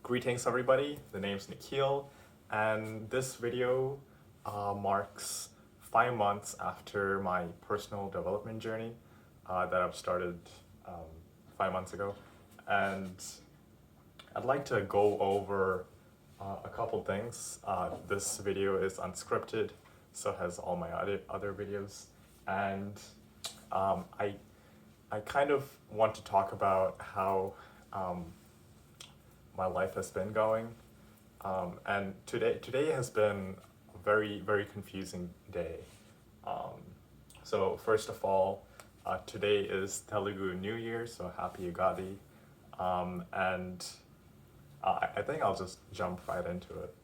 Greetings everybody, the name's Nikhil, and this video marks 5 months after my personal development journey that I've started 5 months ago. And I'd like to go over a couple things. This video is unscripted, so has all my other videos. And I kind of want to talk about how my life has been going. And today has been a very confusing day. So first of all, today is Telugu New Year, so happy Ugadi. And I think I'll just jump right into it.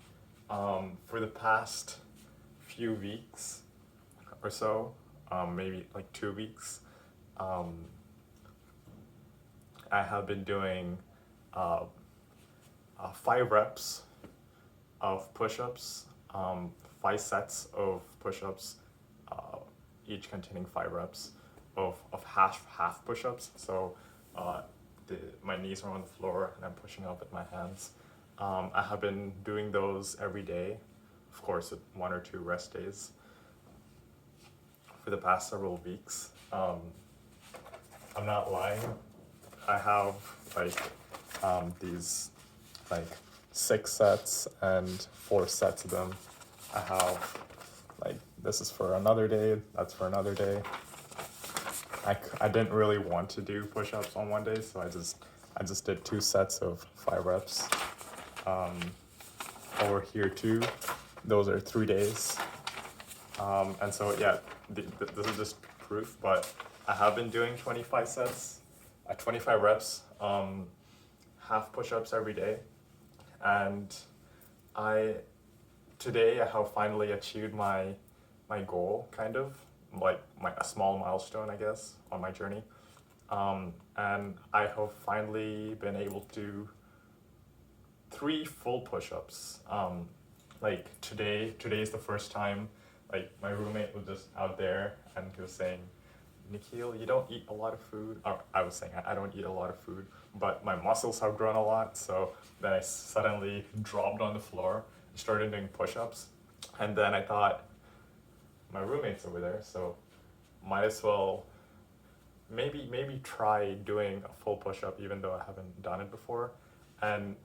For the past few weeks or so, maybe like 2 weeks, I have been doing 5 reps of push-ups, 5 sets of push-ups, each containing 5 reps of half push-ups. So my knees are on the floor and I'm pushing up with my hands. I have been doing those every day, of course with 1 or 2 rest days, for the past several weeks. I'm not lying. I have these 6 sets and 4 sets of them. I have this is for another day, that's for another day. I didn't really want to do push-ups on one day, so I just did 2 sets of 5 reps. Over here too, those are 3 days. And so yeah, this is just proof, but I have been doing 25 sets, 25 reps, half push-ups every day. And today I have finally achieved my goal, kind of, a small milestone, I guess, on my journey. And I have finally been able to do 3 full push-ups. Today is the first time, my roommate was just out there and he was saying, Nikhil, you don't eat a lot of food. Or I was saying I don't eat a lot of food, but my muscles have grown a lot. So then I suddenly dropped on the floor, started doing push-ups, and then I thought, my roommate's over there, so might as well maybe try doing a full push-up even though I haven't done it before. And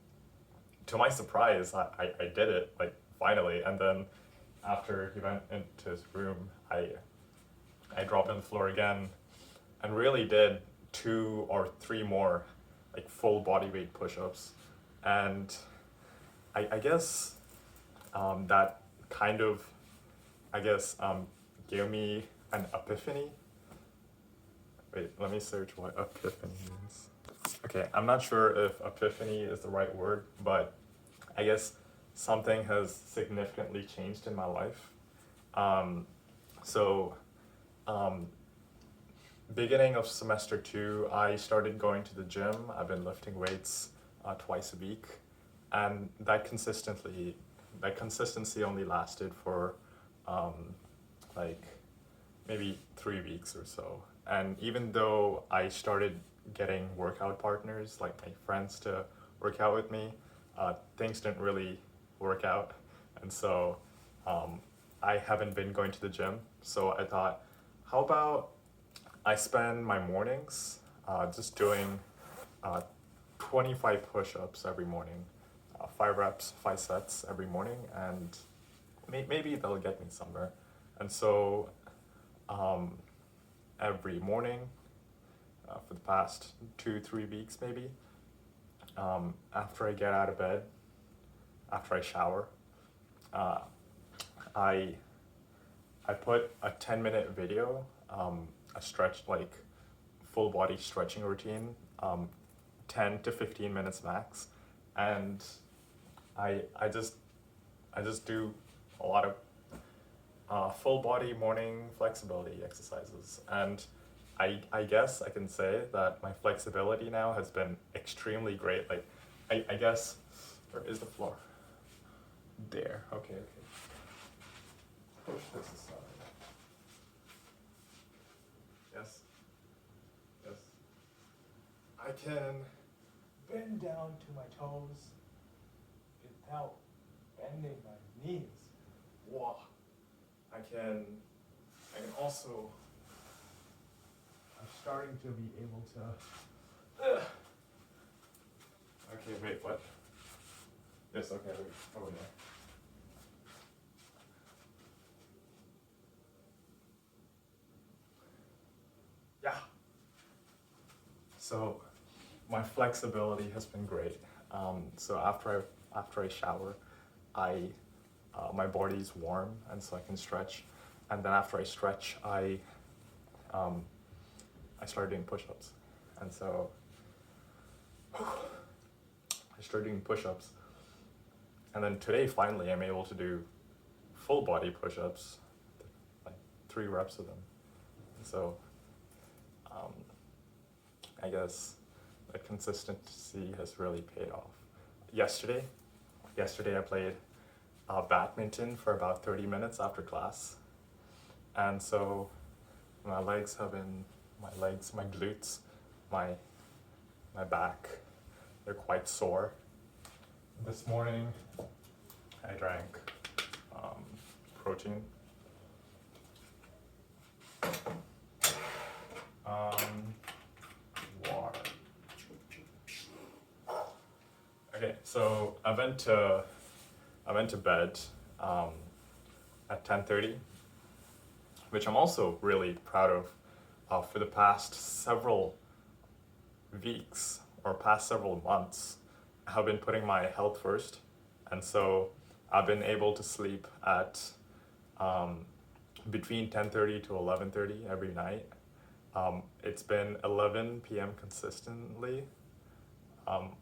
to my surprise, I did it, finally. And then after he went into his room, I dropped on the floor again and really did 2 or 3 more full body weight push-ups. And I guess that kind of gave me an epiphany. Wait, let me search what epiphany means. Okay, I'm not sure if epiphany is the right word, but I guess something has significantly changed in my life. Beginning of semester 2, I started going to the gym. I've been lifting weights twice a week, and that consistency only lasted for maybe 3 weeks or so. And even though I started getting workout partners, my friends, to work out with me, things didn't really work out. And so I haven't been going to the gym. So I thought, how about I spend my mornings just doing 25 push-ups every morning, 5 reps, 5 sets every morning, and maybe that'll get me somewhere. And so every morning for the past 2-3 weeks maybe, after I get out of bed, after I shower, I put a 10-minute video, a stretch, full body stretching routine, 10 to 15 minutes max, and I just do a lot of full body morning flexibility exercises. And I guess I can say that my flexibility now has been extremely great. I guess, where is the floor? There, okay. Push this aside. Yes. I can bend down to my toes without bending my knees. Wow. I can also, I'm starting to be able to, okay, wait, what? Yes, okay, wait, over there. Yeah. So my flexibility has been great. So after I shower, I my body's warm, and so I can stretch. And then after I stretch, um, I started doing push-ups, and so I started doing push-ups. And then today, finally, I'm able to do full body push-ups, like 3 reps of them. And so um, I guess the consistency has really paid off. Yesterday I played badminton for about 30 minutes after class. And so my legs, my glutes, my back, they're quite sore. This morning I drank protein. Water. Okay, so I went to bed at 10:30, which I'm also really proud of. For the past several weeks or past several months, I have been putting my health first, and so I've been able to sleep at between 10:30 to 11:30 every night. It's been 11 p.m. consistently, and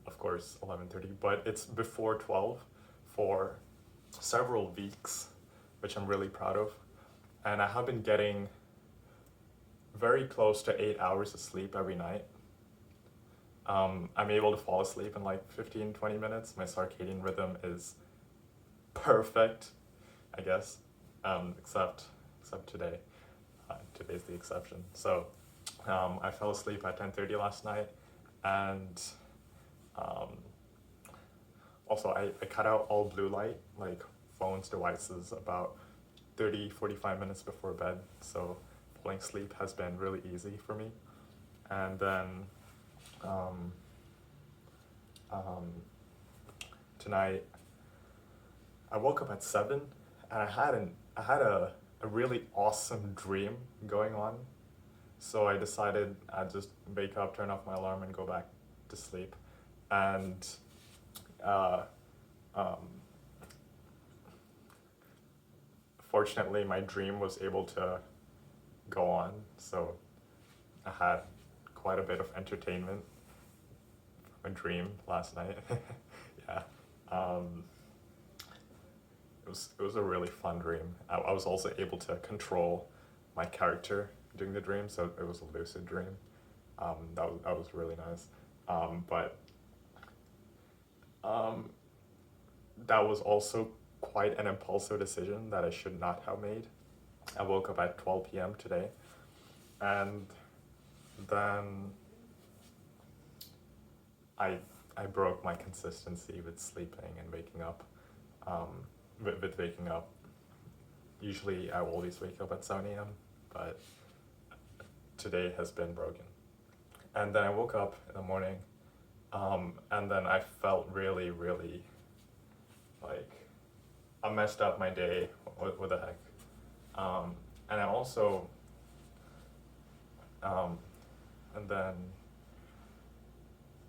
of course 11:30, but it's before 12 for several weeks, which I'm really proud of. And I have been getting very close to 8 hours of sleep every night. I'm able to fall asleep in like 15-20 minutes. My circadian rhythm is perfect, I guess, except today. Today's the exception. So I fell asleep at 10:30 last night, and also I cut out all blue light, like phones, devices, about 30-45 minutes before bed, so falling asleep has been really easy for me. And then tonight I woke up at 7, and I had a really awesome dream going on. So I decided I'd just wake up, turn off my alarm, and go back to sleep. And fortunately, my dream was able to go on, so I had quite a bit of entertainment from a dream last night. Yeah. It was a really fun dream. I was also able to control my character during the dream, so it was a lucid dream. That was really nice. But that was also quite an impulsive decision that I should not have made. I woke up at 12 p.m. today, and then I broke my consistency with sleeping and waking up. With waking up, usually I always wake up at 7 a.m., but today has been broken. And then I woke up in the morning, and then I felt really, really like I messed up my day. What the heck? And I also, and then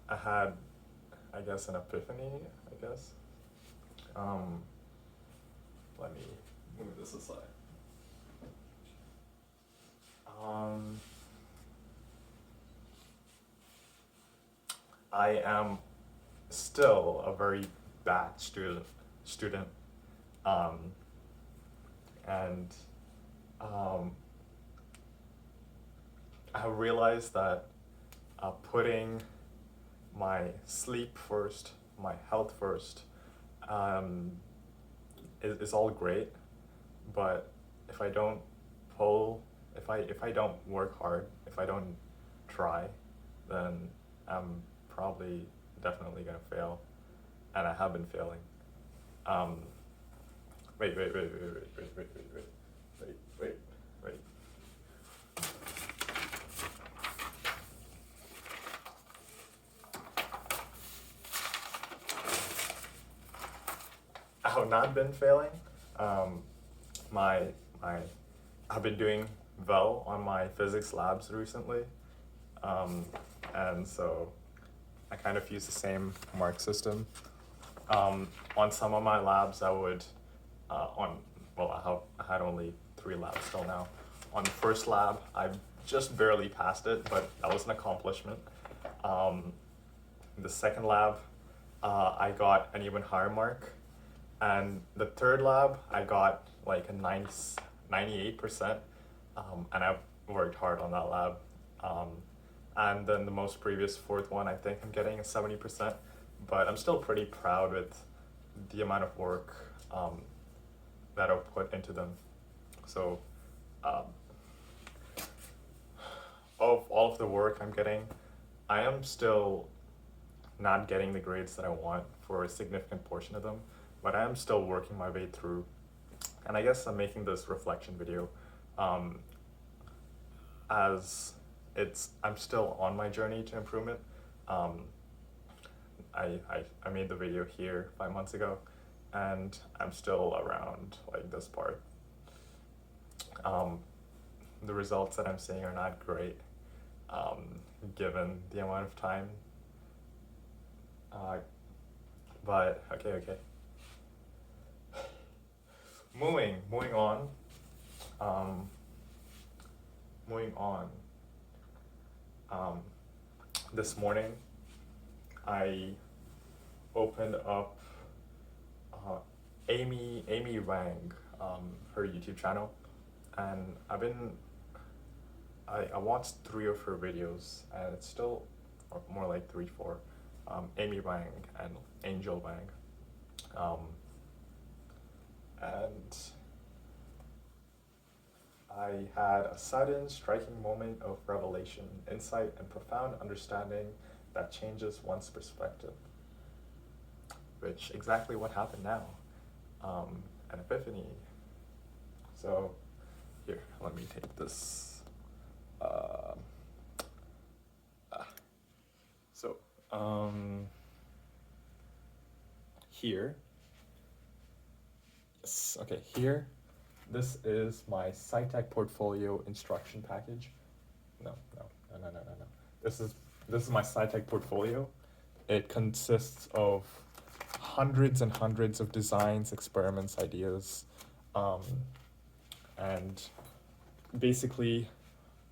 I had, I guess, an epiphany, I guess. Let me move this aside. I am still a very bad student, and I have realized that putting my sleep first, my health first, is all great, but if I don't if I don't work hard, if I don't try, then I'm probably definitely gonna fail. and I have been failing. Um, wait. I have not been failing. Um, my my I've been doing well on my physics labs recently, um, and so I kind of use the same mark system. On some of my labs, I would on well, I had only 3 labs till now. On the first lab, I just barely passed it, but that was an accomplishment. Um, the second lab, I got an even higher mark. And the third lab, I got like a 98%, and I've worked hard on that lab. Um, and then the most previous fourth one, I think I'm getting a 70%, but I'm still pretty proud with the amount of work that I've put into them. So, um, of all of the work I'm getting, I am still not getting the grades that I want for a significant portion of them, but I am still working my way through. And I guess I'm making this reflection video um, as I'm still on my journey to improvement. Um, I made the video here 5 months ago, and I'm still around like this part. The results that I'm seeing are not great, given the amount of time. But okay. Moving on. Moving on. This morning, I opened up Amy Wang, her YouTube channel, and I watched 3 of her videos, and it's still more like 3, 4. Amy Wang and Angel Wang. And I had a sudden, striking moment of revelation, insight, and profound understanding that changes one's perspective. Which exactly what happened now. An epiphany. So, here, let me take this. Here. Yes, okay, here. This is my SciTech portfolio instruction package. No. This is my SciTech portfolio. It consists of hundreds and hundreds of designs, experiments, ideas, and basically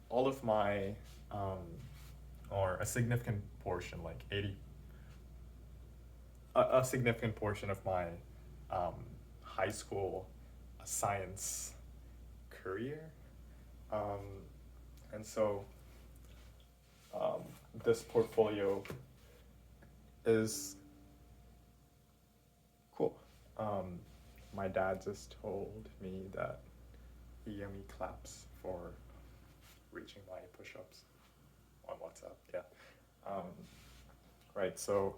all of my, or a significant portion, like a significant portion of my high school science career. And so this portfolio is cool. My dad just told me that he gave me claps for reaching my push-ups on WhatsApp. Yeah. Right, so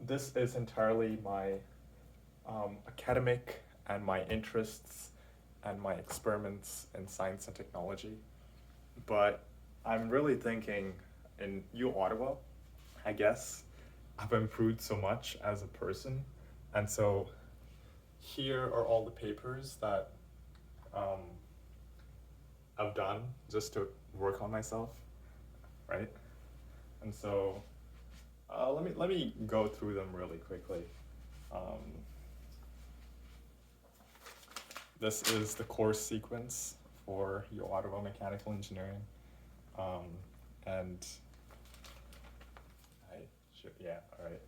this is entirely my academic and my interests and my experiments in science and technology. But I'm really thinking in Ottawa, I guess I've improved so much as a person. And so here are all the papers that I've done just to work on myself, right? And so let me go through them really quickly. This is the course sequence for Ottawa Mechanical Engineering, and all right.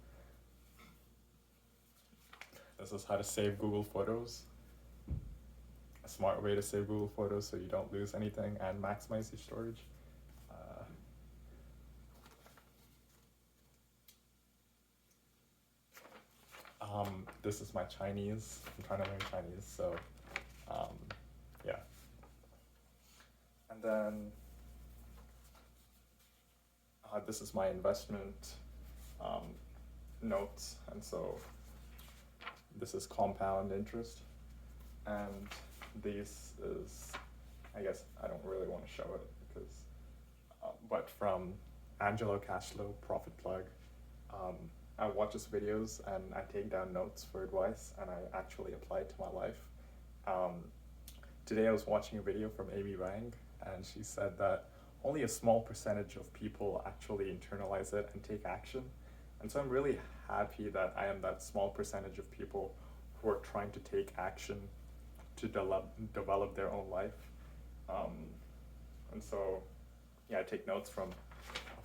This is how to save Google Photos. A smart way to save Google Photos so you don't lose anything and maximize your storage. This is my Chinese. I'm trying to learn Chinese, so yeah. And then this is my investment notes, and so this is compound interest, and this is, I guess I don't really want to show it because, but from Angelo Cashflow, Profit Plug. I watch his videos and I take down notes for advice, and I actually apply it to my life. Today I was watching a video from Amy Wang, and she said that only a small percentage of people actually internalize it and take action. And so I'm really happy that I am that small percentage of people who are trying to take action to develop their own life. And so, yeah, I take notes from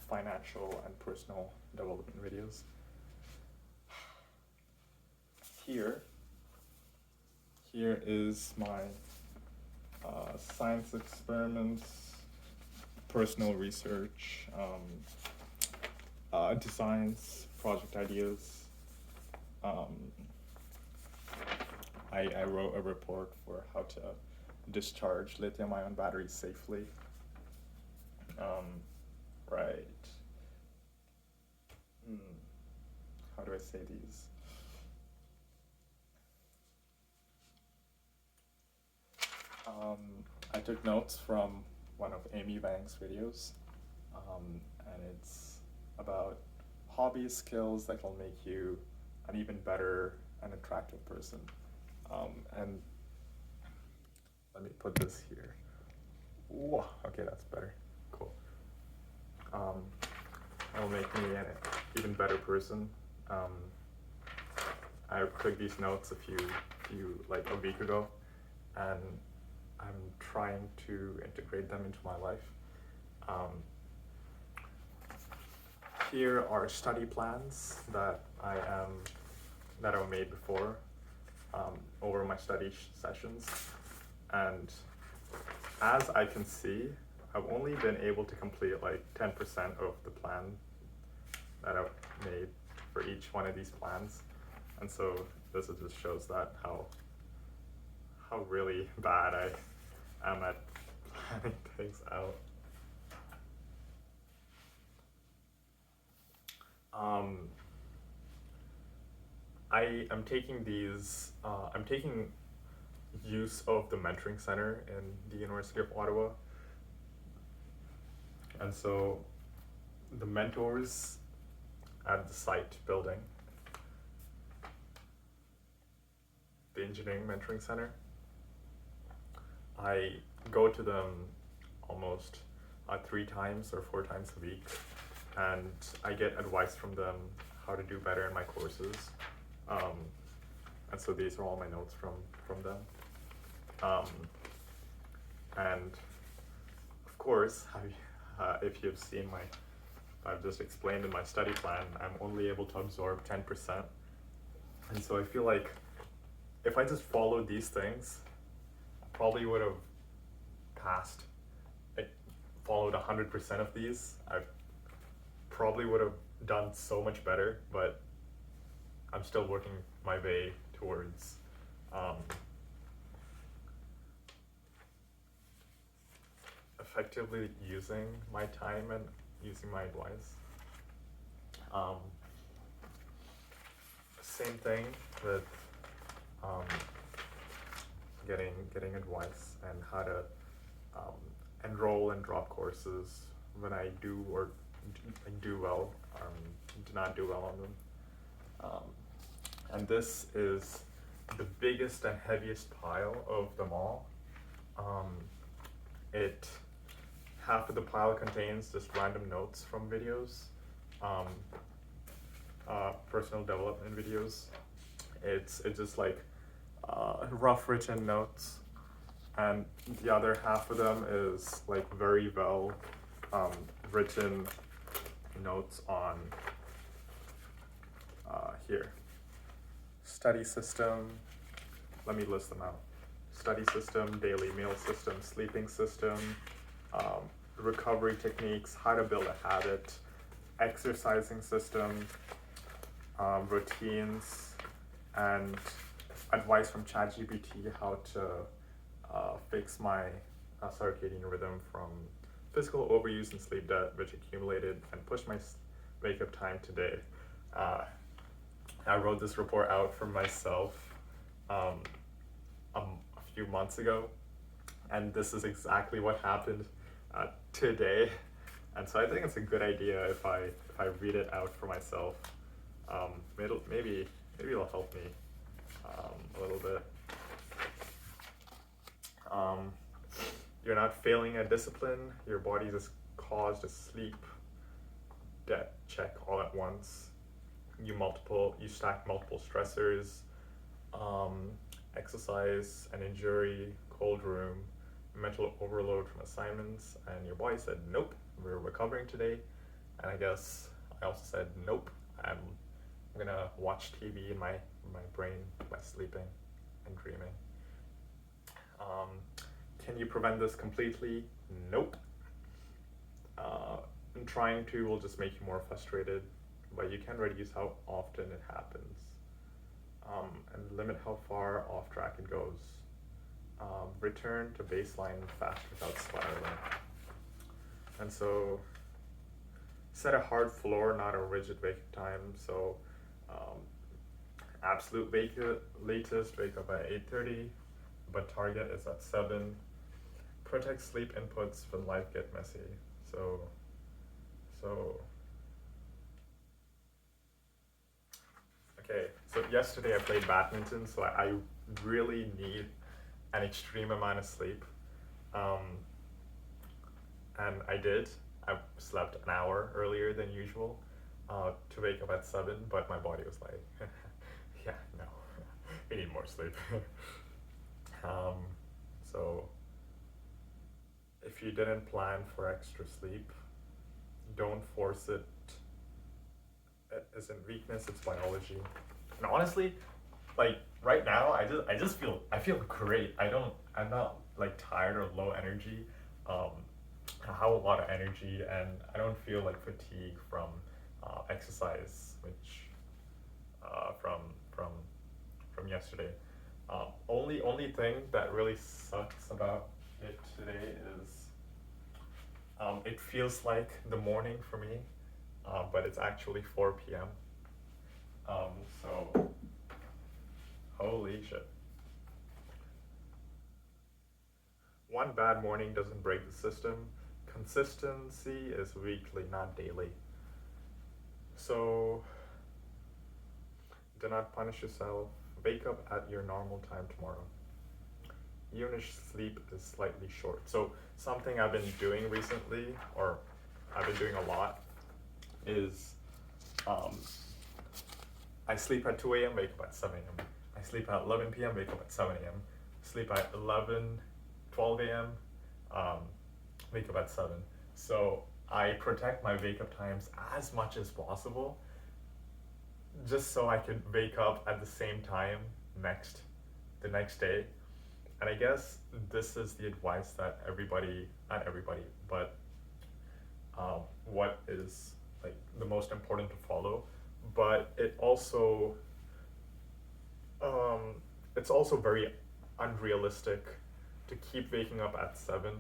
financial and personal development videos. Here is my science experiments, personal research, designs, project ideas. I wrote a report for how to discharge lithium-ion batteries safely. Right. How do I say these? I took notes from one of Amy Wang's videos, and it's about hobby skills that will make you an even better and attractive person. And let me put this here. Whoa, okay, that's better. Cool. It'll make me an even better person. I took these notes like a week ago, and I'm trying to integrate them into my life. Here are study plans that I made before over my study sessions, and as I can see, I've only been able to complete like 10% of the plan that I've made for each one of these plans, and so this just shows that how really bad I am at planning things out. I am taking I'm taking use of the mentoring center in the University of Ottawa, and so the mentors at the site building, the engineering mentoring center, I go to them almost 3 times or 4 times a week, and I get advice from them how to do better in my courses. And so these are all my notes from them. And of course, if you've seen I've just explained in my study plan, I'm only able to absorb 10%. And so I feel like if I just followed these things, I probably would have followed 100% of these. I probably would have done so much better, but I'm still working my way towards effectively using my time and using my advice. Same thing with getting advice and how to enroll and drop courses when I do or do well, do not do well on them. And this is the biggest and heaviest pile of them all. Half of the pile contains just random notes from videos, personal development videos. It's just like rough written notes, and the other half of them is like very well written notes on here. Study system, let me list them out. Study system, daily meal system, sleeping system, recovery techniques, how to build a habit, exercising system, routines, and advice from ChatGPT how to fix my circadian rhythm from physical overuse and sleep debt, which accumulated and pushed my wake up time today. I wrote this report out for myself um, a few months ago, and this is exactly what happened today. And so I think it's a good idea if I read it out for myself. Maybe it'll help me a little bit. You're not failing at discipline. Your body is caused to sleep debt check all at once. You stack multiple stressors, exercise, an injury, cold room, mental overload from assignments, and your body said, nope, we're recovering today. And I guess I also said, nope, I'm gonna watch TV in my brain by sleeping and dreaming. Can you prevent this completely? Nope. And trying to will just make you more frustrated, but you can reduce how often it happens, and limit how far off track it goes. Return to baseline fast without spiraling. And so set a hard floor, not a rigid wake time. So absolute latest wake up at 8:30, but target is at 7. Protect sleep inputs when life get messy. So okay, so yesterday I played badminton, so I really need an extreme amount of sleep. And I did. I slept an hour earlier than usual to wake up at 7, but my body was like, yeah, no, we need more sleep. So if you didn't plan for extra sleep, don't force it. It isn't weakness, it's biology. And honestly, like right now, I feel great. I'm not like tired or low energy. I have a lot of energy, and I don't feel like fatigue from exercise, which from yesterday. Only thing that really sucks about it today is it feels like the morning for me, but it's actually 4 p.m. So holy shit. One bad morning doesn't break the system. Consistency is weekly, not daily. So do not punish yourself. Wake up at your normal time tomorrow. Even if sleep is slightly short. So something I've been doing recently, or I've been doing a lot, is I sleep at 2 a.m., wake up at 7 a.m. I sleep at 11 p.m., wake up at 7 a.m. Sleep at 12 a.m., wake up at 7. So I protect my wake up times as much as possible, just so I could wake up at the same time the next day. And I guess this is the advice that not everybody, but what is like the most important to follow. But it's also very unrealistic to keep waking up at 7.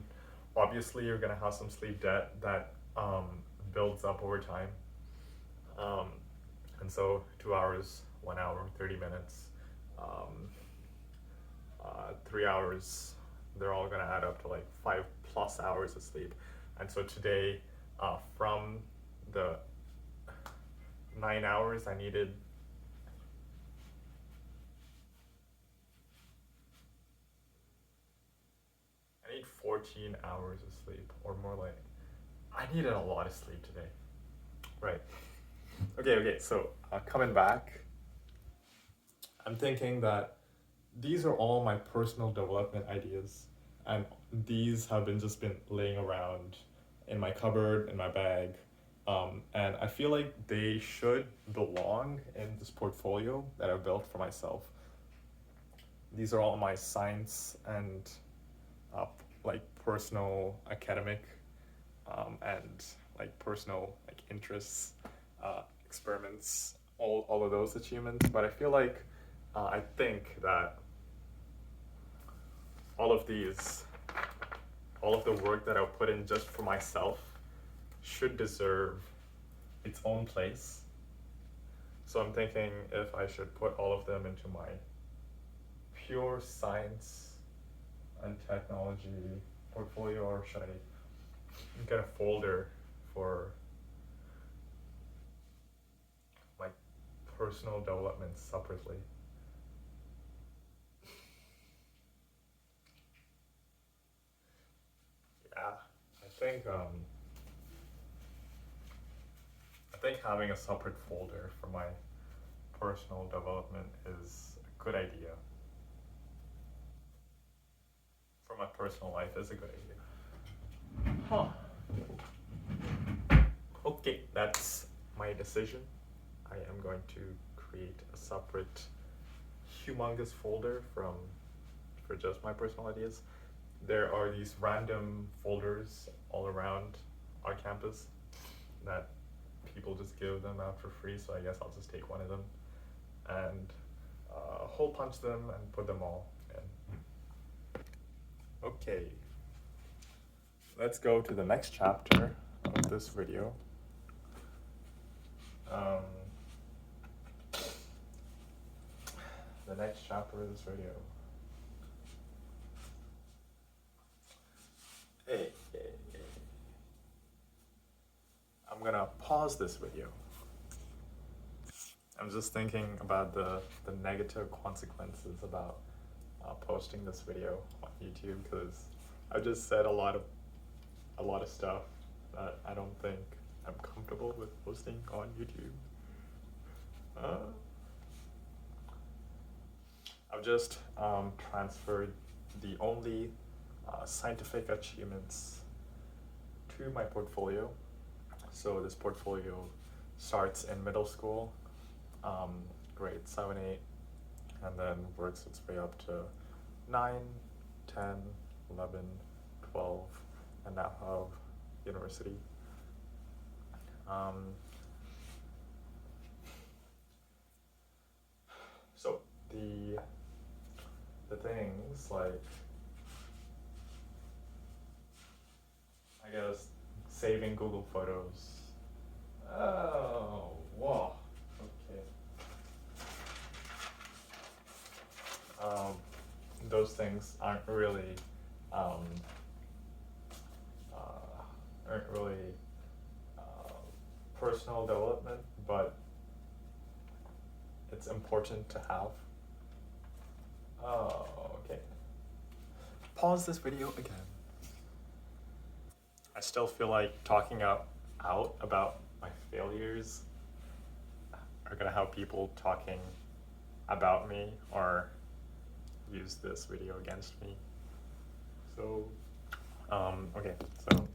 Obviously, you're gonna have some sleep debt that builds up over time. And so 2 hours, 1 hour, 30 minutes, 3 hours, they're all gonna add up to like 5+ hours of sleep. And so today, from the 9 hours, I need 14 hours of sleep, or more like, I needed a lot of sleep today. Right. Okay, so coming back, I'm thinking that these are all my personal development ideas, and these have just been laying around in my cupboard, in my bag, and I feel like they should belong in this portfolio that I've built for myself. These are all my science and like personal academic and like personal like interests, experiments, all of those achievements. But I feel like I think that all of the work that I've put in just for myself should deserve its own place. So I'm thinking if I should put all of them into my pure science and technology portfolio, or should I get a folder for my personal development separately? Yeah, I think having a separate folder for my personal development is a good idea. For my personal life is a good idea. Huh. Okay, that's my decision. I am going to create a separate humongous folder for just my personal ideas. There are these random folders all around our campus that people just give them out for free, so I guess I'll just take one of them and hole punch them and put them all in. Okay, let's go to the next chapter of this video. The next chapter of this video. Hey. I'm gonna pause this video. I'm just thinking about the negative consequences about posting this video on YouTube, because I just said a lot of stuff that I don't think I'm comfortable with posting on YouTube. I've just transferred the only scientific achievements to my portfolio. So this portfolio starts in middle school, grade 7, 8, and then works its way up to 9, 10, 11, 12, and now have university. So the things like, I guess, saving Google Photos. Oh, wow. Okay. Those things aren't really personal development, but it's important to have. Oh, okay. Pause this video again. I still feel like talking out about my failures are gonna have people talking about me or use this video against me. So, okay, so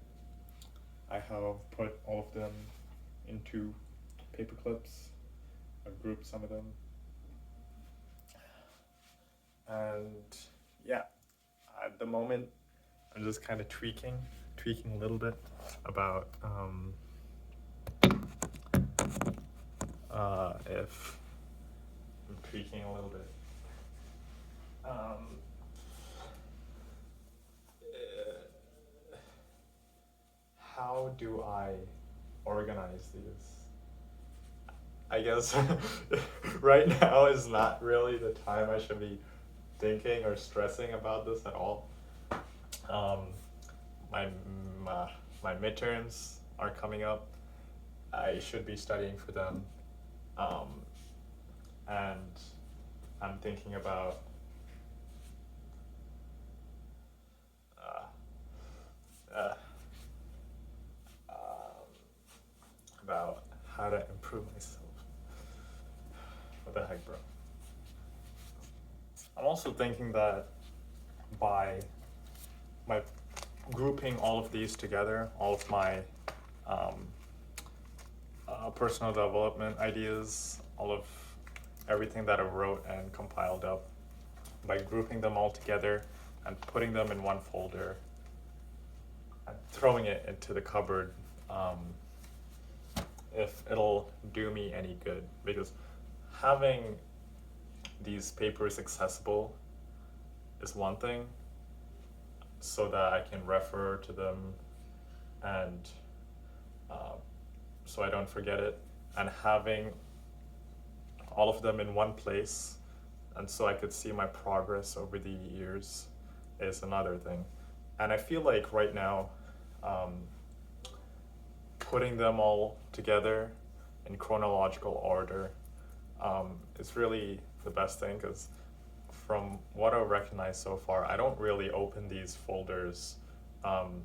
I have put all of them into paper clips. I've grouped some of them. And yeah, at the moment, I'm just kind of tweaking a little bit about if I'm tweaking a little bit. How do I organize these? I guess right now is not really the time I should be thinking or stressing about this at all. My midterms are coming up. I should be studying for them, and I'm thinking about how to improve myself. What the heck, bro? I'm also thinking that by grouping all of these together, all of my personal development ideas, all of everything that I wrote and compiled up, by grouping them all together and putting them in one folder and throwing it into the cupboard, if it'll do me any good, because having these papers accessible is one thing, so that I can refer to them and so I don't forget it, and having all of them in one place, and so I could see my progress over the years is another thing. And I feel like right now, um, putting them all together in chronological order is really the best thing, because from what I recognize so far, I don't really open these folders. Um,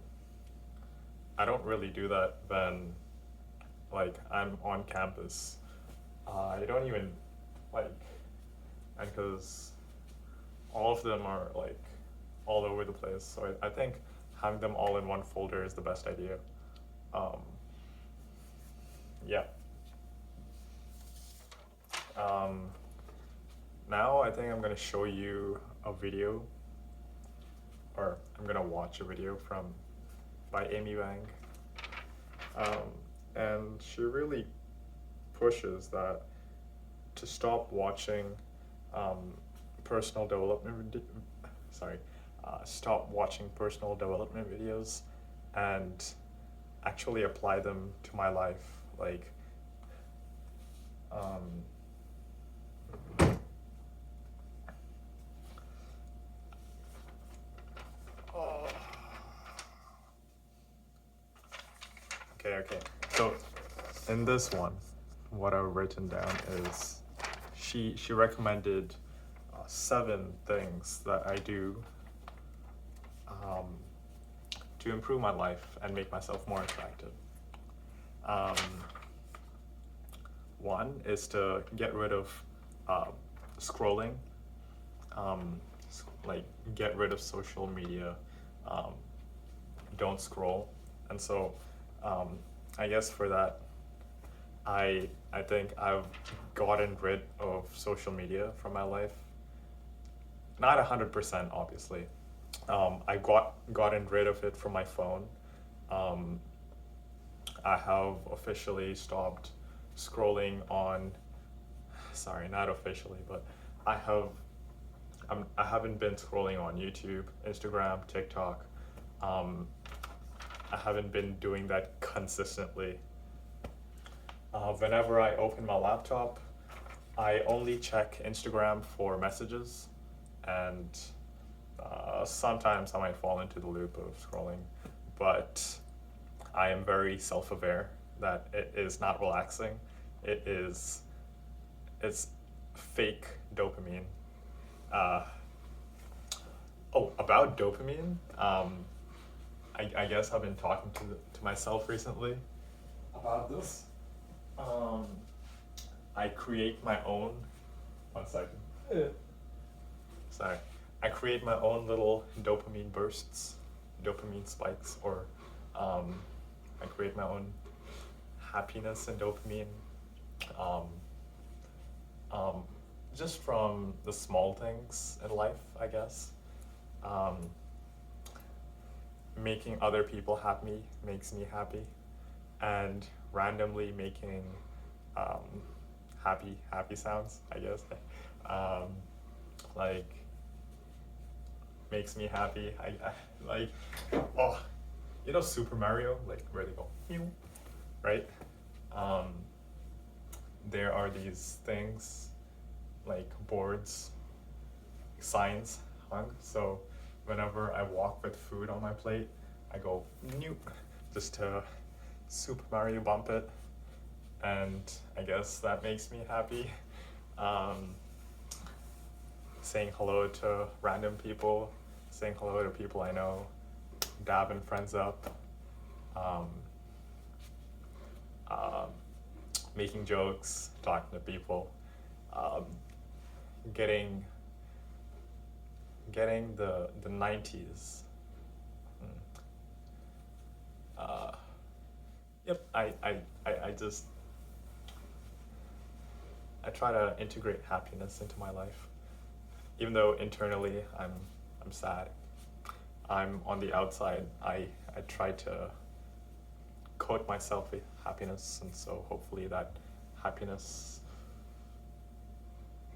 I don't really do that when like I'm on campus. I don't even like, and because all of them are like all over the place, so I think having them all in one folder is the best idea. Um, yeah. Um, Now I think I'm gonna show you a video, or I'm gonna watch a video from by Amy Wang, um, and she really pushes that to stop watching um, personal development. Stop watching personal development videos, and actually apply them to my life. Like, um, oh. Okay. So in this one, what I've written down is she recommended 7 things that I do um, to improve my life and make myself more attractive. Um, One is to get rid of uh, scrolling, like get rid of social media. Um, don't scroll, and so I guess for that, I think I've gotten rid of social media from my life. Not 100%, obviously. I gotten rid of it from my phone. Um, I have officially stopped scrolling on. Sorry, not officially, but I have. I haven't been scrolling on YouTube, Instagram, TikTok. I haven't been doing that consistently. Whenever I open my laptop, I only check Instagram for messages, and sometimes I might fall into the loop of scrolling, but I am very self-aware that it is not relaxing. It's fake dopamine. Uh, about dopamine, I guess I've been talking to myself recently about this. Um, I create my own. 1 second. Sorry. I create my own little dopamine bursts, dopamine spikes, or I create my own happiness and dopamine. Um, um, just from the small things in life, I guess. Um, Making other people happy makes me happy, and randomly making um, happy sounds, I guess, um, like makes me happy. I like, oh, Super Mario, like where they go, meow, right? Um, there are these things like boards, signs hung. So whenever I walk with food on my plate, I go new, just to Super Mario bump it, and I guess that makes me happy. Um, Saying hello to random people, saying hello to people I know, dabbing friends up, um, um, making jokes, talking to people, um, getting the 90s. Yep, I just I try to integrate happiness into my life, even though internally I'm sad. I'm on the outside. I try to coat myself with happiness, and so hopefully that happiness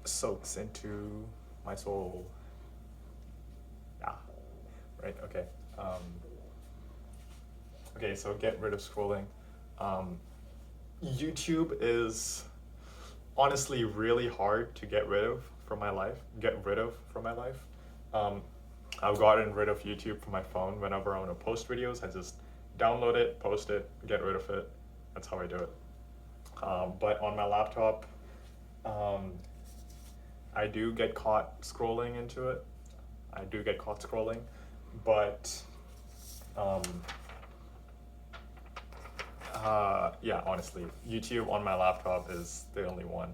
soaks into my soul. Yeah, right. Okay. Okay, so get rid of scrolling. YouTube is honestly really hard to get rid of from my life. Um, I've gotten rid of YouTube from my phone. Whenever I want to post videos, I just download it, post it, get rid of it. That's how I do it. But on my laptop, um, I do get caught scrolling into it. I do get caught scrolling, but um, yeah, honestly, YouTube on my laptop is the only one,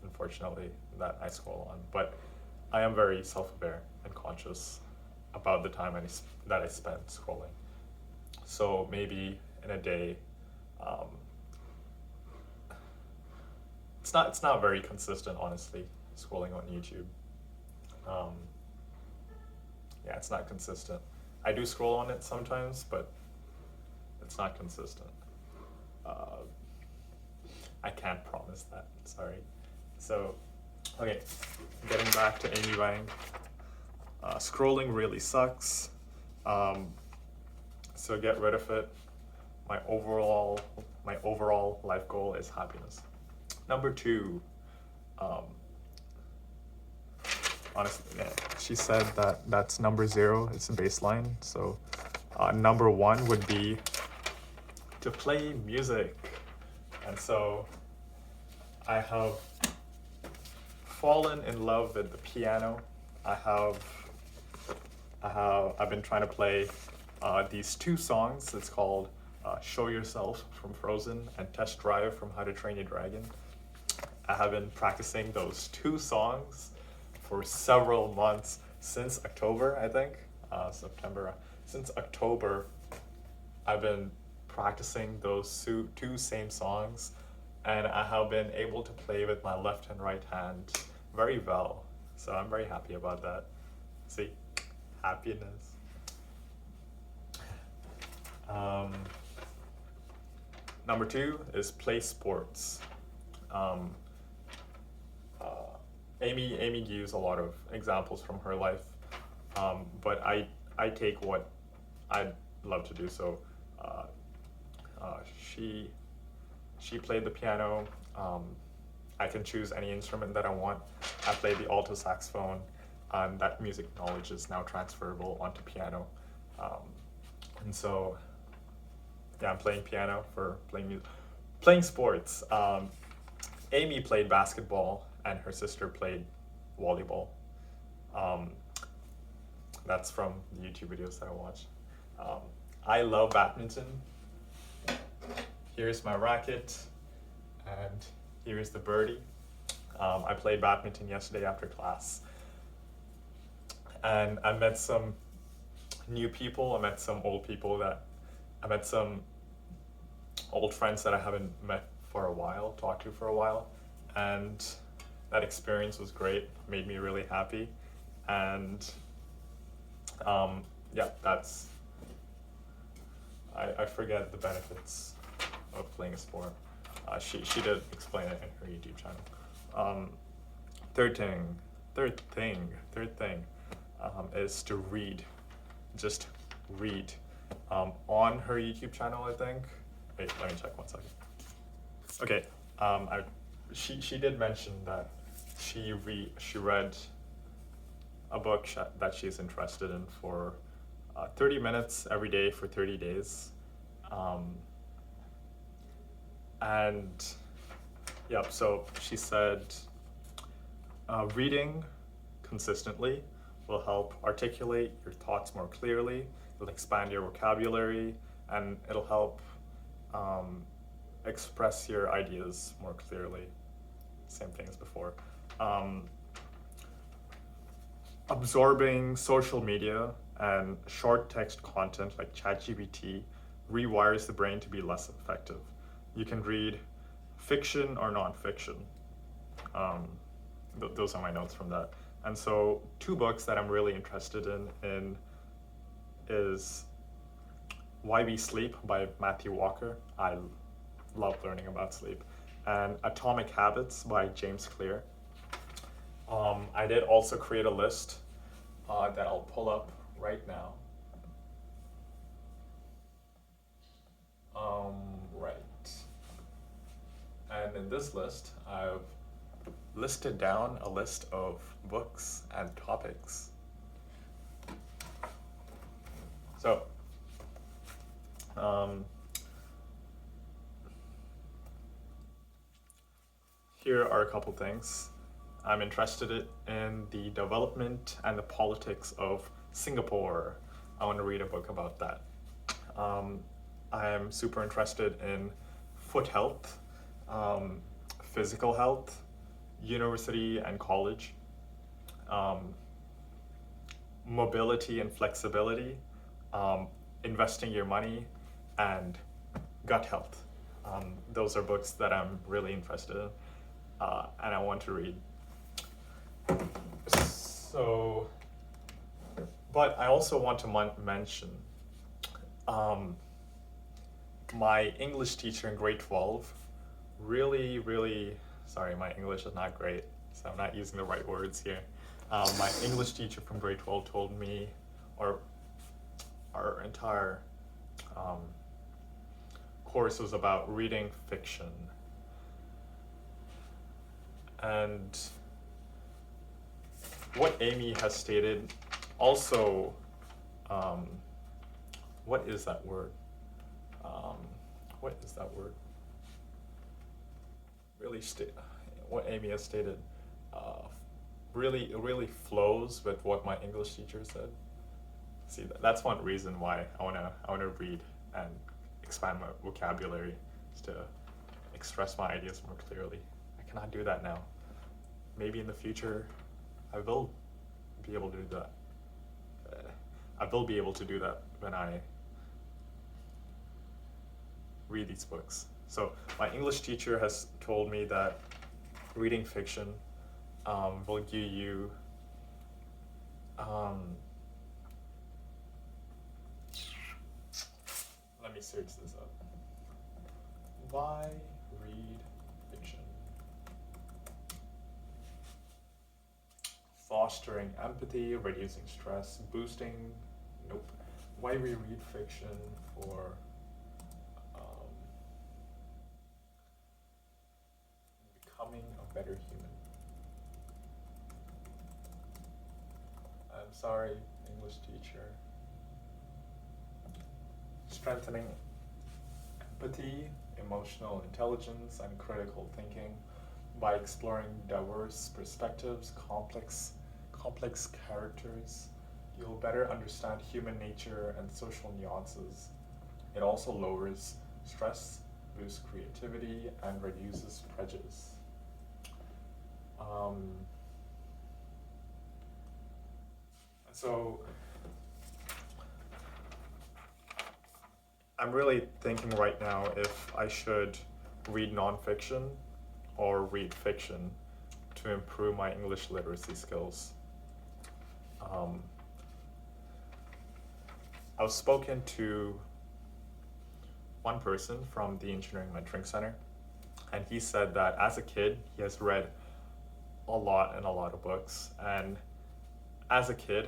unfortunately, that I scroll on. But I am very self-aware and conscious about the time that I spend scrolling. So maybe in a day, um, it's not very consistent, honestly, scrolling on YouTube. Um, yeah, it's not consistent. I do scroll on it sometimes, but it's not consistent. Uh, I can't promise that. Sorry. So, okay, getting back to Amy Wang. Scrolling really sucks. So get rid of it. My overall life goal is happiness. Number 2, um, honestly, yeah, she said that that's number 0. It's a baseline. So number 1 would be to play music. And so I have fallen in love with the piano. I've been trying to play these 2 songs. It's called Show Yourself from Frozen and Test Drive from How to Train Your Dragon. I have been practicing those 2 songs for several months, since October, I think. September. Since October, I've been practicing those 2 same songs, and I have been able to play with my left and right hand very well. So I'm very happy about that. See, happiness. Number 2 is play sports. Amy gives a lot of examples from her life, but I take what I'd love to do. So she played the piano. I can choose any instrument that I want. I play the alto saxophone, and that music knowledge is now transferable onto piano. And so, yeah, I'm playing piano for playing music. Playing sports. Amy played basketball, and her sister played volleyball. That's from the YouTube videos that I watch. I love badminton. Here's my racket, and here's the birdie. I played badminton yesterday after class, and I met some new people. I met some old friends that I haven't met for a while, talked to for a while, and that experience was great, made me really happy. And yeah, I forget the benefits of playing a sport. She did explain it in her YouTube channel. Third thing is to read. Just read. On her YouTube channel, I think. Wait, let me check 1 second. Okay, she did mention that she read a book that she's interested in for 30 minutes every day for 30 days. And yep, so she said reading consistently will help articulate your thoughts more clearly, it'll expand your vocabulary, and it'll help express your ideas more clearly. Same thing as before. Absorbing social media and short text content like ChatGPT rewires the brain to be less effective. You can read fiction or nonfiction. Those are my notes from that. And so 2 books that I'm really interested in is Why We Sleep by Matthew Walker. I love learning about sleep. And Atomic Habits by James Clear. I did also create a list that I'll pull up right now. Right. And in this list, I've listed down a list of books and topics. So, here are a couple things. I'm interested in the development and the politics of Singapore. I want to read a book about that. I am super interested in foot health, physical health, university and college, mobility and flexibility, investing your money, and gut health. Those are books that I'm really interested in, and I want to read. So, but I also want to mention my English teacher in grade 12 really, sorry, my English is not great, so I'm not using the right words here. My English teacher from grade 12 told me, or our entire course was about reading fiction. And what Amy has stated also, what is that word? What is that word? What Amy has stated really flows with what my English teacher said. See, that's one reason why I wanna read and expand my vocabulary, is to express my ideas more clearly. I cannot do that now. Maybe in the future, I will be able to do that. I will be able to do that when I read these books. So my English teacher has told me that reading fiction will give you let me search this up. Why read fiction? Fostering empathy, reducing stress, boosting, nope. Why we read fiction for becoming a better human. I'm sorry, English teacher. Strengthening empathy, emotional intelligence, and critical thinking by exploring diverse perspectives, complex characters. You'll better understand human nature and social nuances. It also lowers stress, boosts creativity, and reduces prejudice. So I'm really thinking right now if I should read nonfiction or read fiction to improve my English literacy skills. I was spoken to one person from the Engineering Mentoring Center, and he said that as a kid, he has read a lot of books, and as a kid,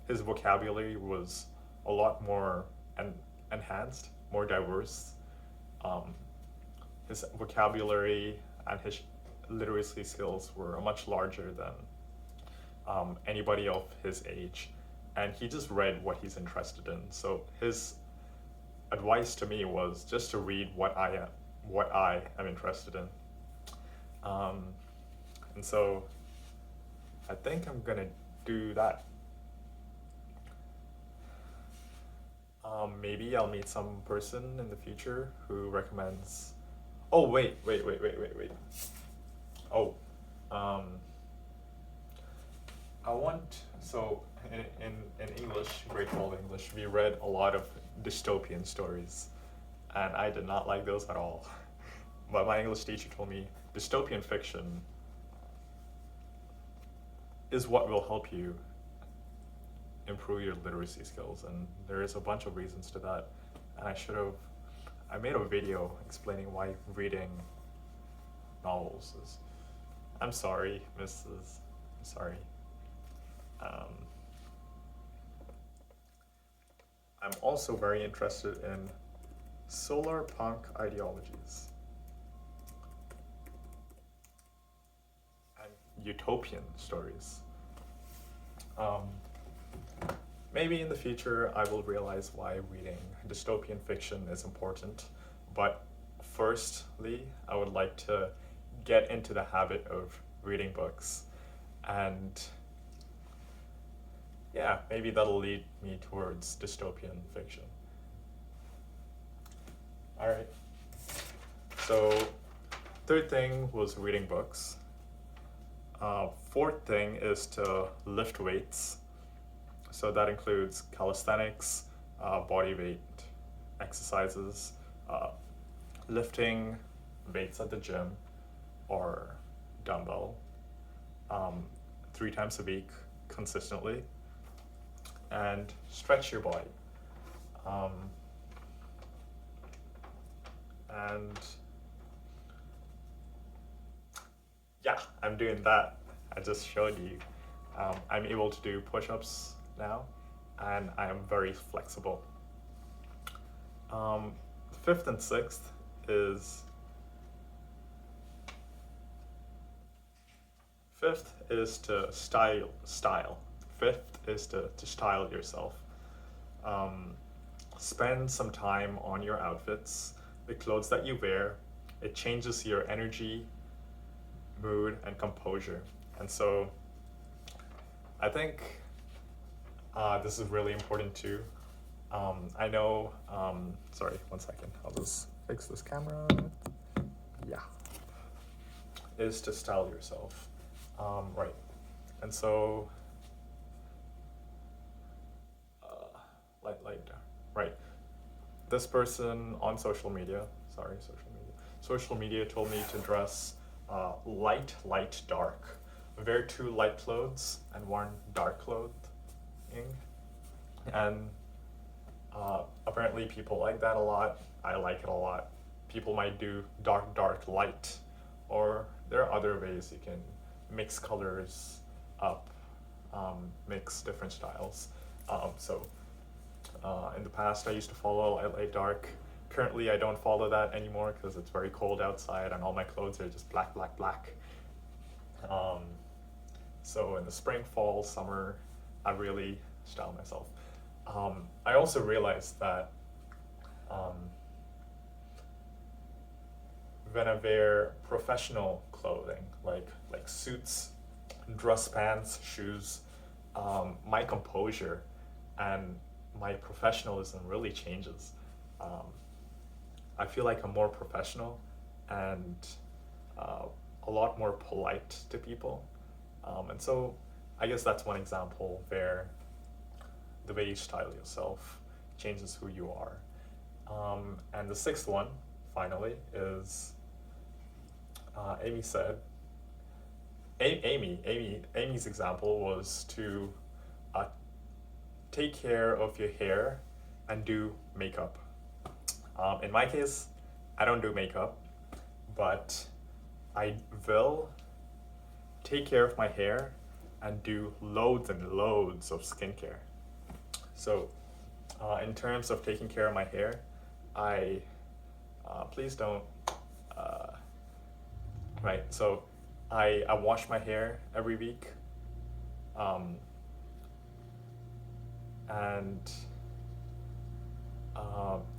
his vocabulary was a lot more enhanced, more diverse. His vocabulary and his literacy skills were much larger than anybody of his age, and he just read what he's interested in. So his advice to me was just to read what I am interested in. And so I think I'm gonna do that. Maybe I'll meet some person in the future who recommends. Oh wait. Oh, so in English, grade 12 English, we read a lot of dystopian stories, and I did not like those at all. But my English teacher told me dystopian fiction is what will help you improve your literacy skills, and there is a bunch of reasons to that. And I made a video explaining why reading novels is. I'm sorry, Mrs. I'm sorry. I'm also very interested in solar punk ideologies. utopian stories. Um, Maybe in the future I will realize why reading dystopian fiction is important, but firstly, I would like to get into the habit of reading books, and yeah, maybe that'll lead me towards dystopian fiction. All right. So, third thing was reading books. Fourth thing is to lift weights. So that includes calisthenics, body weight exercises, uh, lifting weights at the gym or dumbbell, 3 times a week consistently, and stretch your body. Um, and yeah, I'm doing that. I just showed you. I'm able to do push-ups now, and I am very flexible. Um, Fifth and sixth is fifth is to style. Fifth is to style yourself. Um, Spend some time on your outfits, the clothes that you wear. It changes your energy, mood, and composure. And so I think this is really important too. I know, sorry, 1 second, I'll just fix this camera. Yeah, is to style yourself. Right. And so, right. This person on social media, social media told me to dress light, dark. Wear 2 light clothes and 1 dark clothing. And apparently people like that a lot. I like it a lot. People might do dark, light. Or there are other ways you can mix colors up, mix different styles. In the past, I used to follow light, dark. Currently, I don't follow that anymore because it's very cold outside and all my clothes are just black. So in the spring, fall, summer, I really style myself. I also realized that when I wear professional clothing, like suits, dress pants, shoes, my composure and my professionalism really changes. I feel like I'm more professional and a lot more polite to people. And so I guess that's one example where the way you style yourself changes who you are. And the sixth one, finally, is Amy said, Amy's example was to take care of your hair and do makeup. In my case, I don't do makeup, but I will take care of my hair and do loads and loads of skincare. So, in terms of taking care of my hair, please don't, right, so I wash my hair every week,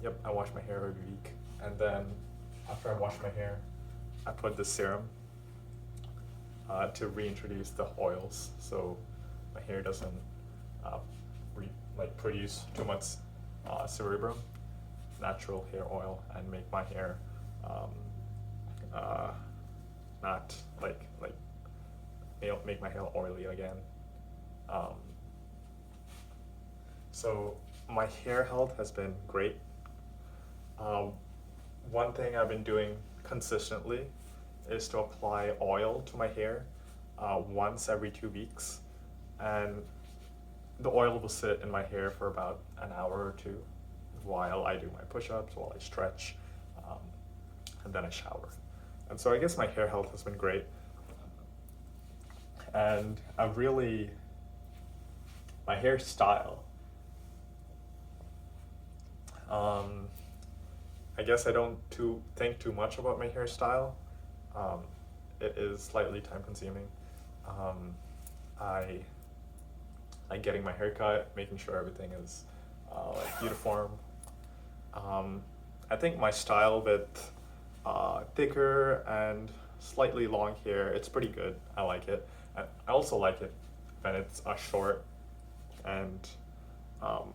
yep, I wash my hair every week, and then after I wash my hair, I put the serum to reintroduce the oils, so my hair doesn't produce too much cerebrum, natural hair oil, and make my hair not make my hair oily again. So my hair health has been great. One thing I've been doing consistently is to apply oil to my hair once every 2 weeks, and the oil will sit in my hair for about an hour or 2 while I do my push-ups, while I stretch, and then I shower. And so I guess my hair health has been great. And my hairstyle, I guess I don't think too much about my hairstyle. It is slightly time consuming. I like getting my hair cut, making sure everything is like uniform. I think my style with thicker and slightly long hair, it's pretty good. I like it. I also like it when it's short. And um,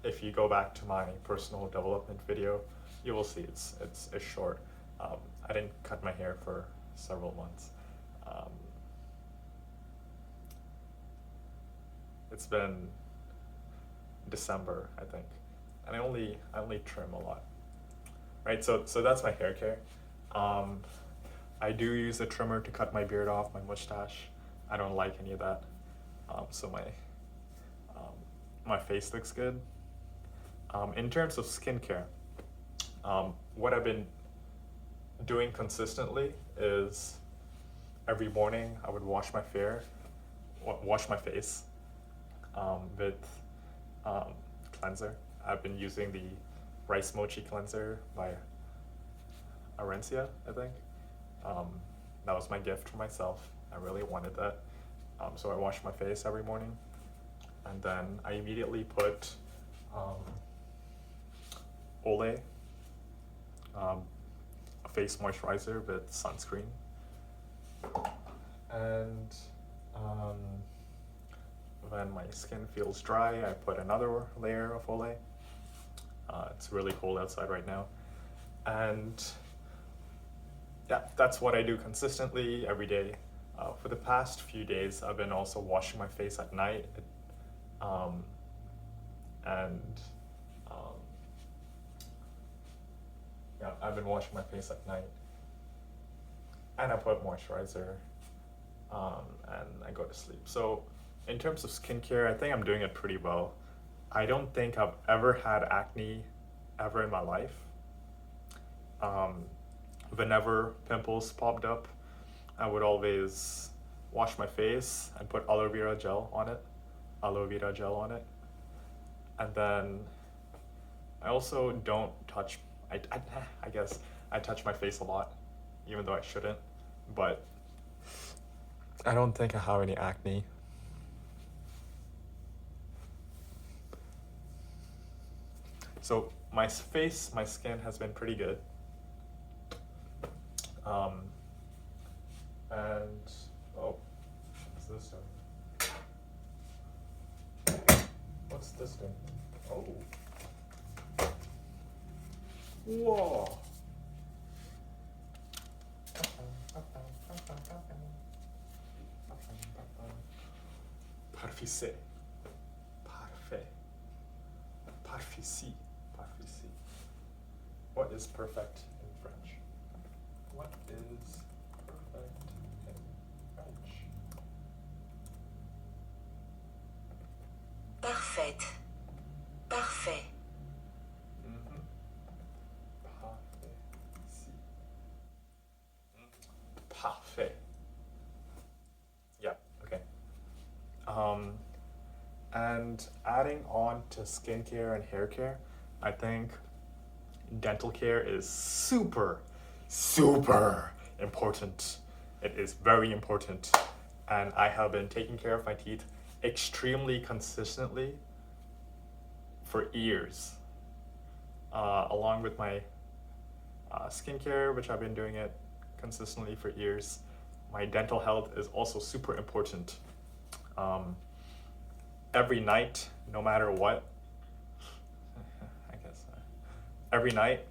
if you go back to my personal development video, you will see it's short. I didn't cut my hair for several months. Um, it's been December, I think, and I only trim a lot, right? So that's my hair care. Um, I do use a trimmer to cut my beard off, my mustache. I don't like any of that. So um, my face looks good. In terms of skincare, what I've been doing consistently is every morning I would wash my face with cleanser. I've been using the rice mochi cleanser by Arencia, I think. That was my gift for myself. I really wanted that. So I wash my face every morning, and then I immediately put Olay, a face moisturizer with sunscreen, and when my skin feels dry, I put another layer of Olay. It's really cold outside right now, and yeah, that's what I do consistently every day. For the past few days, I've been also washing my face at night, and um, yeah, I've been washing my face at night, and I put moisturizer, and I go to sleep. So, in terms of skincare, I think I'm doing it pretty well. I don't think I've ever had acne ever in my life. Um, Whenever pimples popped up, I would always wash my face and put aloe vera gel on it, and then I also don't touch. I guess I touch my face a lot, even though I shouldn't, but I don't think I have any acne. So my skin has been pretty good. And oh, what's this doing? What's this doing? Oh, whoa! Parfait, parfait, parfait, parfait. What is perfect in French? What is perfect in French? Parfaite. Parfait. Parfait. Parfait. Yeah, okay. And adding on to skincare and hair care, I think dental care is super, super important. It is very important. And I have been taking care of my teeth extremely consistently for years, along with my skincare, which I've been doing it consistently for years. My dental health is also super important. Every night, no matter what, I guess, every night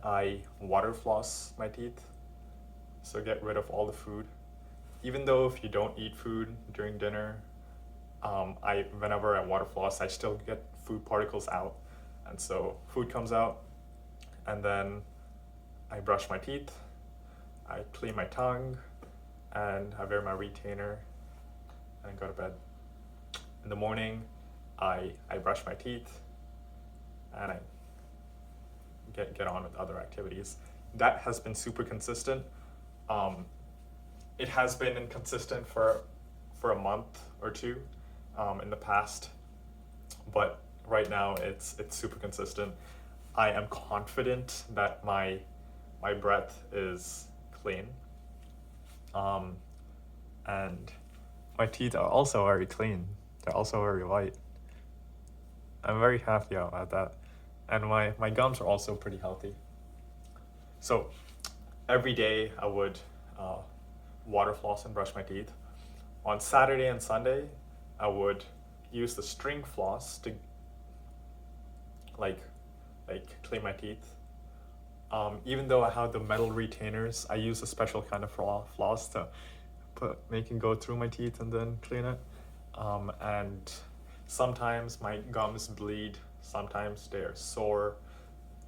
I water floss my teeth, so get rid of all the food. Even though if you don't eat food during dinner, whenever I water floss, I still get food particles out, and so food comes out, and then I brush my teeth, I clean my tongue, and I wear my retainer, and go to bed. In the morning, I brush my teeth, and I get on with other activities. That has been super consistent. It has been inconsistent for a month or two in the past, but right now it's super consistent. I am confident that my breath is clean, and my teeth are also very clean. They're also very white. I'm very happy about that. And my gums are also pretty healthy. So every day I would water floss and brush my teeth. On Saturday and Sunday, I would use the string floss to like clean my teeth. Even though I have the metal retainers, I use a special kind of floss to make it go through my teeth and then clean it. And sometimes my gums bleed, sometimes they're sore,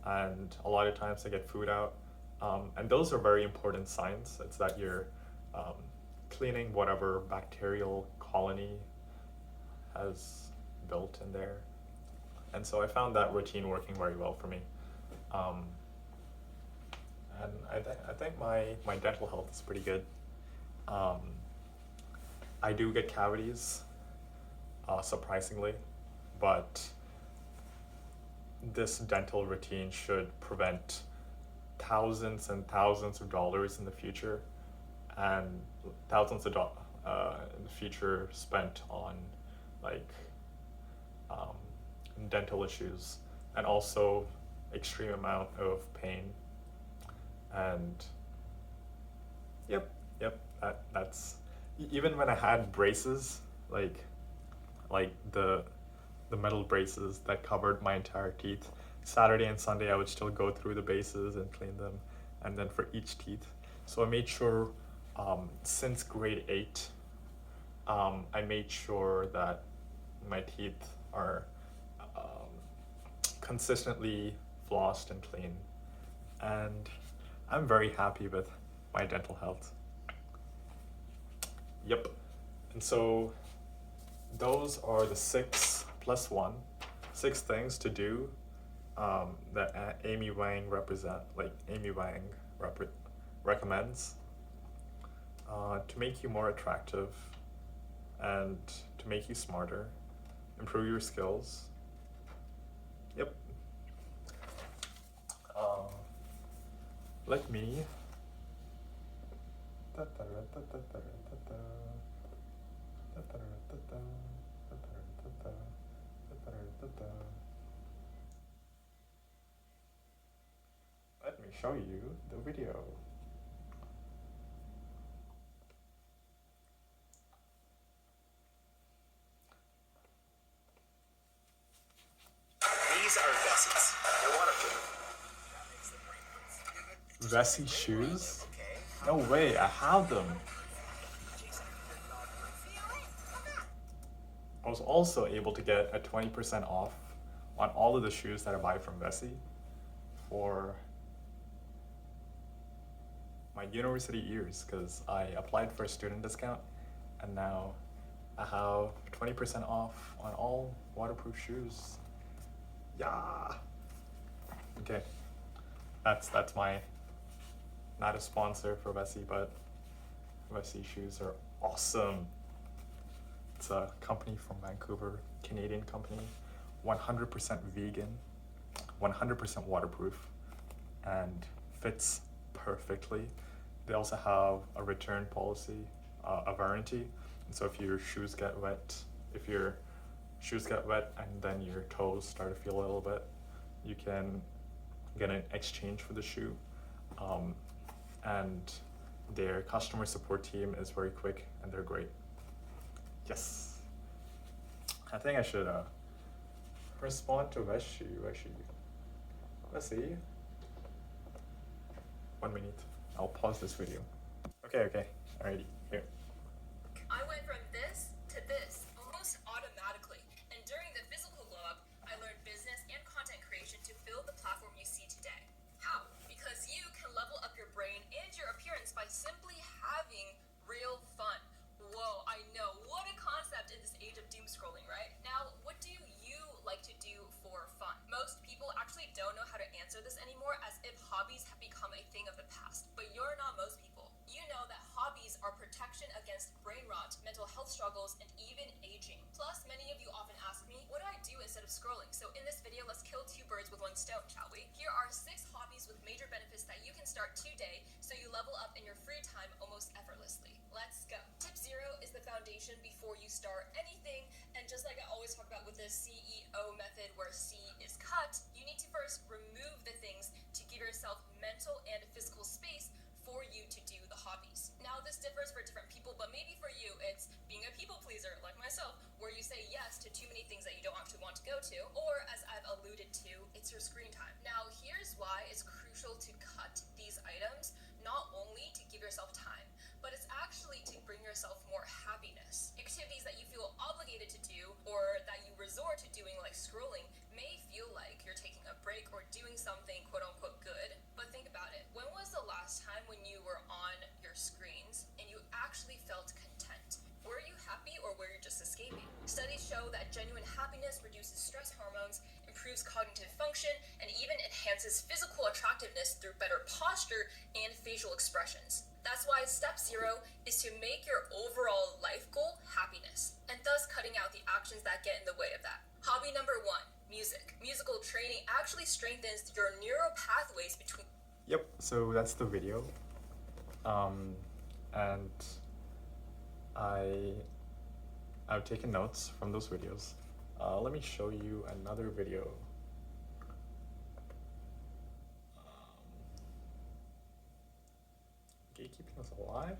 and a lot of times I get food out. And those are very important signs. It's that you're cleaning whatever bacterial colony has built in there. And so I found that routine working very well for me. And I think my dental health is pretty good. I do get cavities, surprisingly, but this dental routine should prevent thousands and thousands of dollars in the future, and thousands of in the future spent on like dental issues, and also extreme amount of pain. And yep, that's even when I had braces, like the metal braces that covered my entire teeth. Saturday and Sunday I would still go through the bases and clean them, and then for each teeth. So I made sure since grade 8, I made sure that my teeth are consistently flossed and clean. And I'm very happy with my dental health. Yep. And so those are the 6 plus 1, 6 things to do that Amy Wang recommends to make you more attractive and to make you smarter, improve your skills. Yep. Let me let me show you the video. These are Vessies. They're waterproof. Vessi shoes? No way, I have them. I was also able to get a 20% off on all of the shoes that I buy from Vessi for my university years, because I applied for a student discount, and now I have 20% off on all waterproof shoes. Yeah. Okay. That's my, not a sponsor for Vessi, but Vessi shoes are awesome. It's a company from Vancouver, Canadian company, 100% vegan, 100% waterproof, and fits perfectly. They also have a return policy, a warranty. And so if your shoes get wet, and then your toes start to feel a little bit, you can get an exchange for the shoe. And their customer support team is very quick and they're great. Yes. I think I should respond to Vessi. Let's see. 1 minute. I'll pause this video. Okay. Alrighty, here. I went from this to this almost automatically. And during the physical glow up, I learned business and content creation to build the platform you see today. How? Because you can level up your brain and your appearance by simply having real fun. Whoa, I know. What a concept in this age of doom scrolling, right? Now, what do you like to do for fun? Most people actually don't know how to answer this anymore, as if hobbies have become a thing of the past. But you're not most people. You know that hobbies are protection against brain rot, mental health struggles, and even aging. Plus, many of you often ask me, what do I do instead of scrolling? So in this video, let's kill 2 birds with 1 stone, shall we? Here are 6 hobbies with major benefits that you can start today so you level up in your free time almost effortlessly. Let's go. Tip 0 you start anything. And just like I always talk about with the CEO method, where C is cut, you need to first remove the things to give yourself mental and physical space for you to do the hobbies. Now, this differs for different people, but maybe for you, it's being a people pleaser like myself, where you say yes to too many things that you don't actually want to go to, or as I've alluded to, it's your screen time. Now, here's why it's crucial to cut these items, not only to give yourself time, but it's actually to bring yourself more happiness. Activities that you feel obligated to do or that you resort to doing, like scrolling, may feel like you're taking a break or doing something quote unquote good, but think about it. When was the last time when you were on your screens and you actually felt content? Were you happy or were you just escaping? Studies show that genuine happiness reduces stress hormones, improves cognitive function, and even enhances physical attractiveness through better posture and facial expressions. That's why step 0 is to make your overall life goal happiness, and thus cutting out the actions that get in the way of that. Hobby number 1, music. Musical training actually strengthens your neural pathways between. Yep, so that's the video. And I've taken notes from those videos. Let me show you another video. Keeping us alive.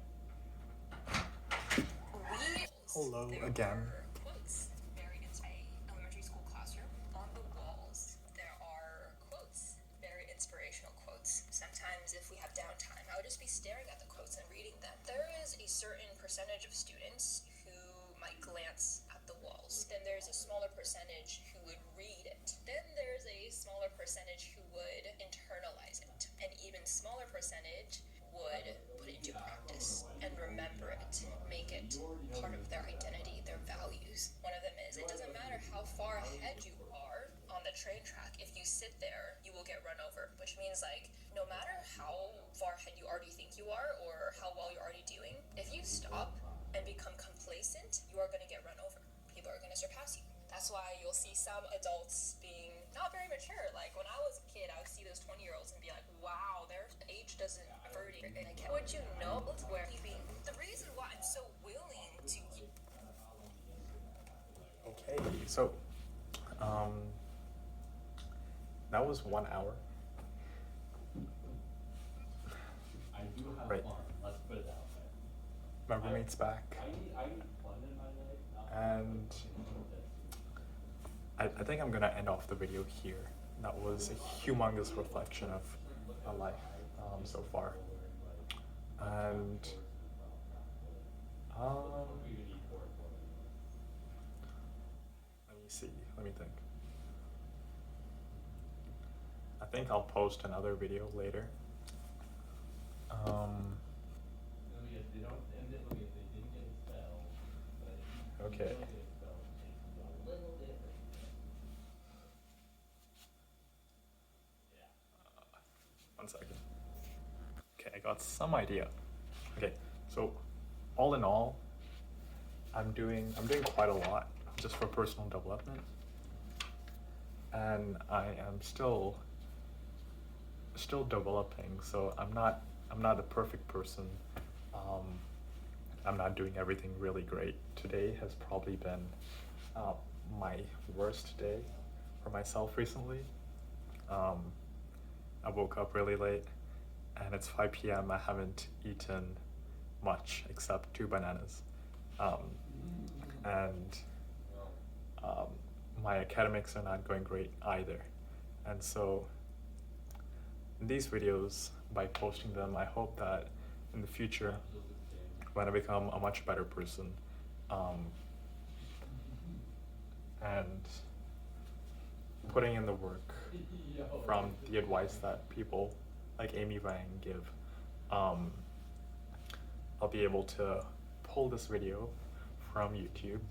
Hello again. Quotes buried in a elementary school classroom. On the walls, there are quotes, very inspirational quotes. Sometimes if we have downtime, I would just be staring at the quotes and reading them. There is a certain percentage of students who might glance at the walls. Then there's a smaller percentage who would read it. Then there's a smaller percentage who would internalize it. An even smaller percentage would put it into practice and remember it, make it part of their identity, their values. One of them is, it doesn't matter how far ahead you are on the train track, if you sit there, you will get run over, which means like, no matter how far ahead you already think you are or how well you're already doing, if you stop and become complacent, you are going to get run over. People are going to surpass you. That's why you'll see some adults being not very mature. Like when I was a kid, I would see those 20-year-olds and be like, wow, their age doesn't verge. And like, would you know where keeping the reason why I'm so willing to keep. Okay, so that was 1 hour. I do have Right. fun. Let's put it that way. My roommate's back, I need fun in my life. and I think I'm gonna end off the video here. That was a humongous reflection of my life so far, and let me see. Let me think. I think I'll post another video later. Okay. One second. Okay, I got some idea. Okay, so all in all, I'm doing quite a lot just for personal development, and I am still developing. So I'm not the perfect person. I'm not doing everything really great. Today has probably been my worst day for myself recently. I woke up really late, and it's 5 p.m. I haven't eaten much except 2 bananas. And my academics are not going great either. And so in these videos, by posting them, I hope that in the future, when I become a much better person, and putting in the work from the advice that people like Amy Wang give, I'll be able to pull this video from YouTube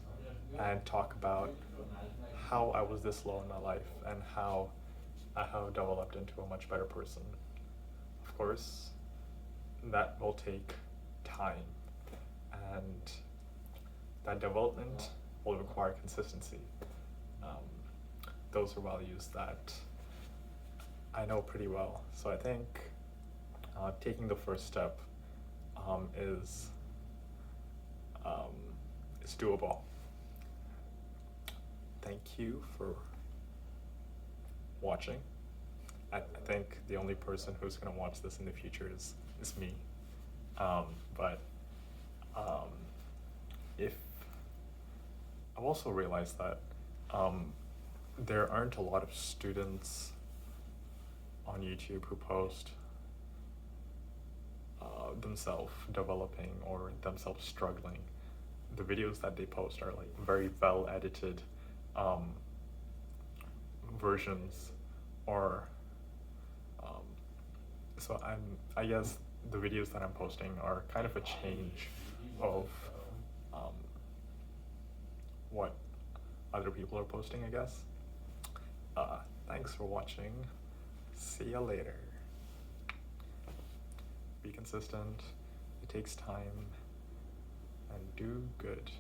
and talk about how I was this low in my life and how I have developed into a much better person. Of course, that will take time, and that development will require consistency. Those are values that I know pretty well. So I think taking the first step is it's doable. Thank you for watching. I think the only person who's gonna watch this in the future is me. But if I've also realized that there aren't a lot of students on YouTube who post themselves developing or themselves struggling. The videos that they post are like very well edited versions, or so I guess the videos that I'm posting are kind of a change of what other people are posting, I guess. Thanks for watching. See ya later. Be consistent. It takes time. And do good.